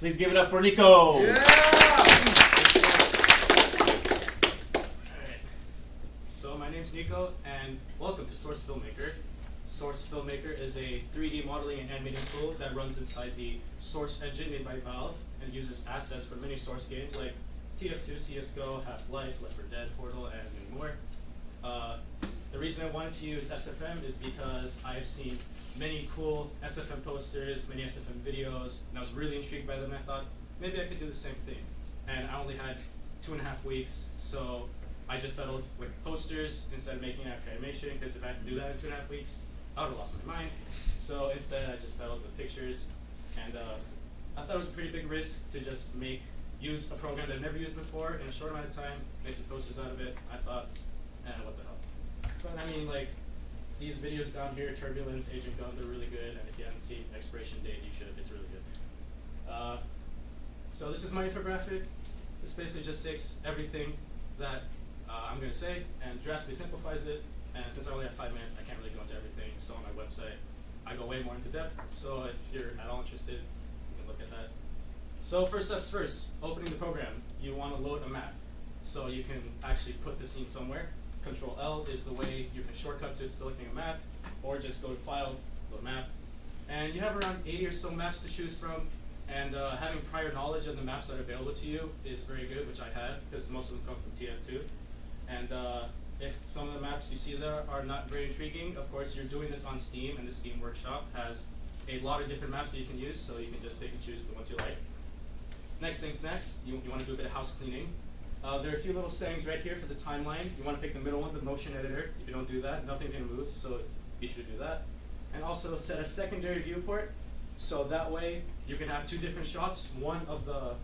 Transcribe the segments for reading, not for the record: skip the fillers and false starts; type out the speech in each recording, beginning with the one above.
Please give it up for Nico. Yeah! Alright. So my name's Nico, and welcome to Source Filmmaker. Source Filmmaker is a 3D modeling and animating tool that runs inside the Source engine made by Valve and uses assets from many Source games like TF2, CSGO, Half-Life, Left 4 Dead, Portal, and many more. The reason I wanted to use SFM is because I've seen many cool SFM posters, many SFM videos, and I was really intrigued by them. And I thought maybe I could do the same thing. And I only had 2.5 weeks, so I just settled with posters instead of making after animation, because if I had to do that in 2.5 weeks, I would have lost my mind. So instead, I just settled with pictures, and I thought it was a pretty big risk to just use a program that I've never used before in a short amount of time, make some posters out of it. I thought, what the hell. But I mean, like, these videos down here, Turbulence, Agent Gun, they're really good, and if you haven't seen Expiration Date, you should. It's really good. So this is my infographic. This basically just takes everything that I'm going to say and drastically simplifies it. And since I only have 5 minutes, I can't really go into everything. So on my website, I go way more into depth. So if you're at all interested, you can look at that. So first steps first, opening the program. You want to load a map. So you can actually put the scene somewhere. Control L is the way you can shortcut to selecting a map, or just go to File, load map. And you have around 80 or so maps to choose from. And having prior knowledge of the maps that are available to you is very good, which I had, because most of them come from TF2. And if some of the maps you see there are not very intriguing, of course you're doing this on Steam, and the Steam Workshop has a lot of different maps that you can use, so you can just pick and choose the ones you like. Next things next, you want to do a bit of house cleaning. There are a few little settings right here for the timeline. You want to pick the middle one, the motion editor. If you don't do that, nothing's going to move, so you should do that. And also set a secondary viewport, so that way you can have 2 different shots, one of the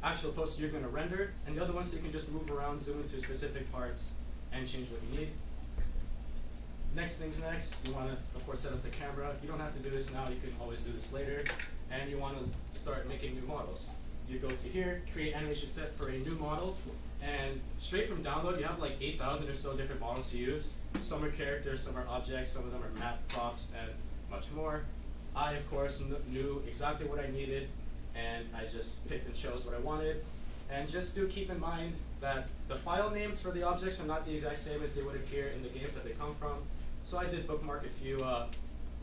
actual poster you're going to render, and the other one so you can just move around, zoom into specific parts, and change what you need. Next things next, you want to, of course, set up the camera. You don't have to do this now, you can always do this later. And you want to start making new models. You go to here, create animation set for a new model, and straight from download, you have like 8,000 or so different models to use. Some are characters, some are objects, some of them are map props, and much more. I, of course, knew exactly what I needed, and I just picked and chose what I wanted. And just do keep in mind that the file names for the objects are not the exact same as they would appear in the games that they come from. So I did bookmark a few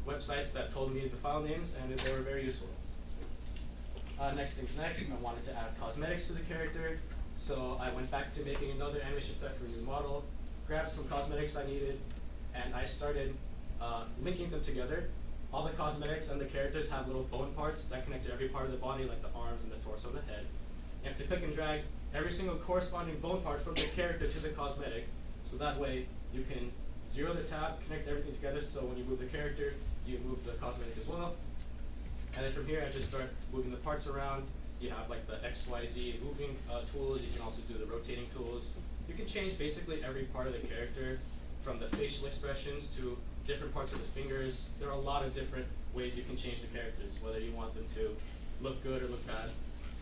websites that told me the file names, and they were very useful. Next things next, I wanted to add cosmetics to the character. So I went back to making another animation set for a new model, grabbed some cosmetics I needed, and I started linking them together. All the cosmetics and the characters have little bone parts that connect to every part of the body, like the arms and the torso and the head. You have to click and drag every single corresponding bone part from the character to the cosmetic, so that way you can zero the tab, connect everything together, so when you move the character, you move the cosmetic as well. And then from here, I just start moving the parts around. You have like the XYZ moving tools. You can also do the rotating tools. You can change basically every part of the character, from the facial expressions to different parts of the fingers. There are a lot of different ways you can change the characters, whether you want them to look good or look bad,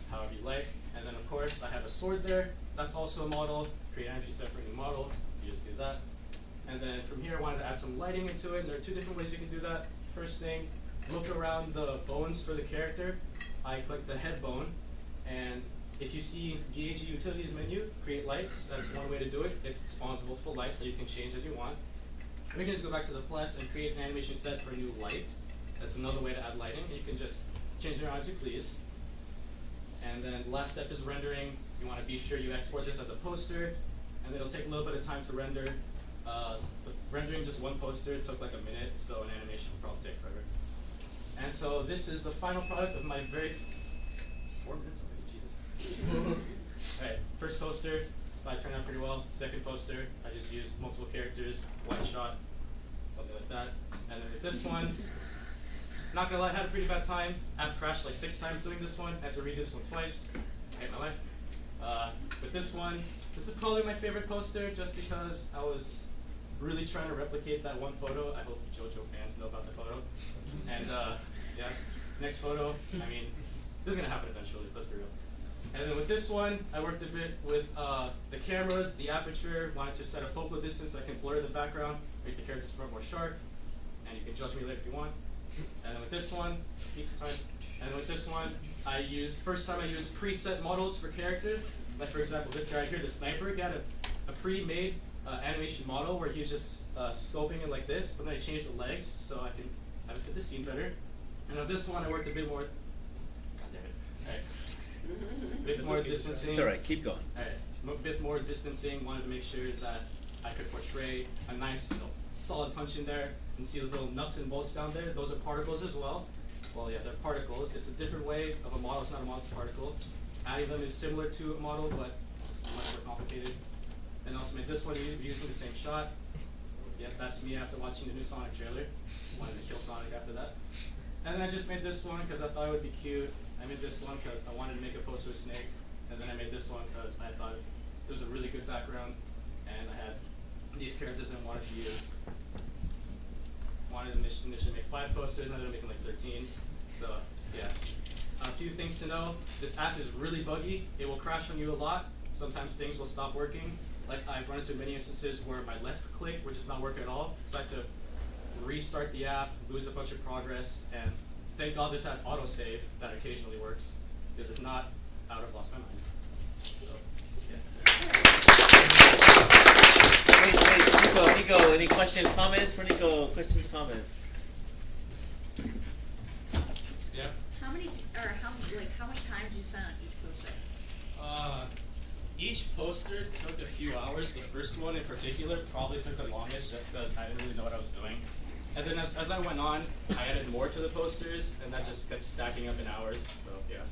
however you like. And then of course, I have a sword there. That's also a model. Create an entry set for a new model. You just do that. And then from here, I wanted to add some lighting into it. There are 2 different ways you can do that. First thing, look around the bones for the character. I click the head bone, and if you see GAG Utilities menu, create lights, that's one way to do it. It spawns multiple lights that you can change as you want. We can just go back to the plus and create an animation set for a new light. That's another way to add lighting. You can just change it around as you please. And then the last step is rendering. You want to be sure you export this as a poster, and it'll take a little bit of time to render. Rendering just one poster took like a minute, so an animation will probably take forever. And so this is the final product of my very 4 minutes already, Jesus. Alright, first poster, thought turned out pretty well. Second poster, I just used multiple characters, one shot, something like that. And then with this one, not gonna lie, I had a pretty bad time. I've crashed like 6 times doing this one. I had to redo this one twice. I hate my life. With this one, this is probably my favorite poster just because I was really trying to replicate that one photo. I hope you JoJo fans know about the photo. And yeah, next photo, I mean, this is gonna happen eventually, let's be real. And then with this one, I worked a bit with the cameras, the aperture, wanted to set a focal distance so I can blur the background, make the characters more sharp, and you can judge me later if you want. And then with this one, and then with this one, first time I used preset models for characters. Like for example, this guy right here, the sniper, he had a pre-made animation model where he was just scoping it like this, but then I changed the legs so I can have it fit the scene better. And on this one, I worked a bit more. God damn it! All right, a bit more distancing. It's all right. Keep going. All right, a bit more distancing. Wanted to make sure that I could portray a nice, solid punch in there. And see those little nuts and bolts down there? Those are particles as well. Well, yeah, they're particles. It's a different way of a model. It's not a model, it's a particle. Adding them is similar to a model, but it's much more complicated. And also made this one using the same shot. Yep, that's me after watching the new Sonic trailer. Wanted to kill Sonic after that. And then I just made this one because I thought it would be cute. I made this one because I wanted to make a poster of Snake. And then I made this one because I thought it was a really good background. And I had these characters I wanted to use. Wanted to initially make 5 posters, and I ended up making like 13. So yeah, a few things to know. This app is really buggy. It will crash on you a lot. Sometimes things will stop working. Like I've run into many instances where my left click would just not work at all. So I had to restart the app, lose a bunch of progress, and thank God this has autosave that occasionally works. Because if not, I would have lost my mind. So, yeah. Nico, any questions, comments for Nico? Questions, comments? Yeah. How much time did you spend on each poster? Each poster took a few hours. The first one in particular probably took the longest just because I didn't really know what I was doing. And then as I went on, I added more to the posters, and that just kept stacking up in hours. So yeah.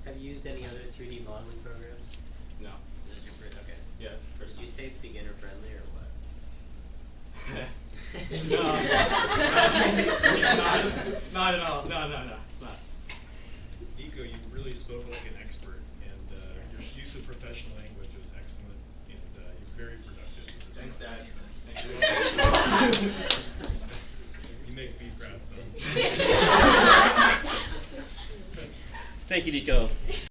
Have you used any other 3D modeling programs? No. Okay. Yeah. First Did you say it's beginner friendly or what? No. It's not at all. No, it's not. Niko, you really spoke like an expert, and your use of professional language was excellent, and you're very productive. Thanks, Dad. Thank you. You make me proud, son. Thank you, Nico.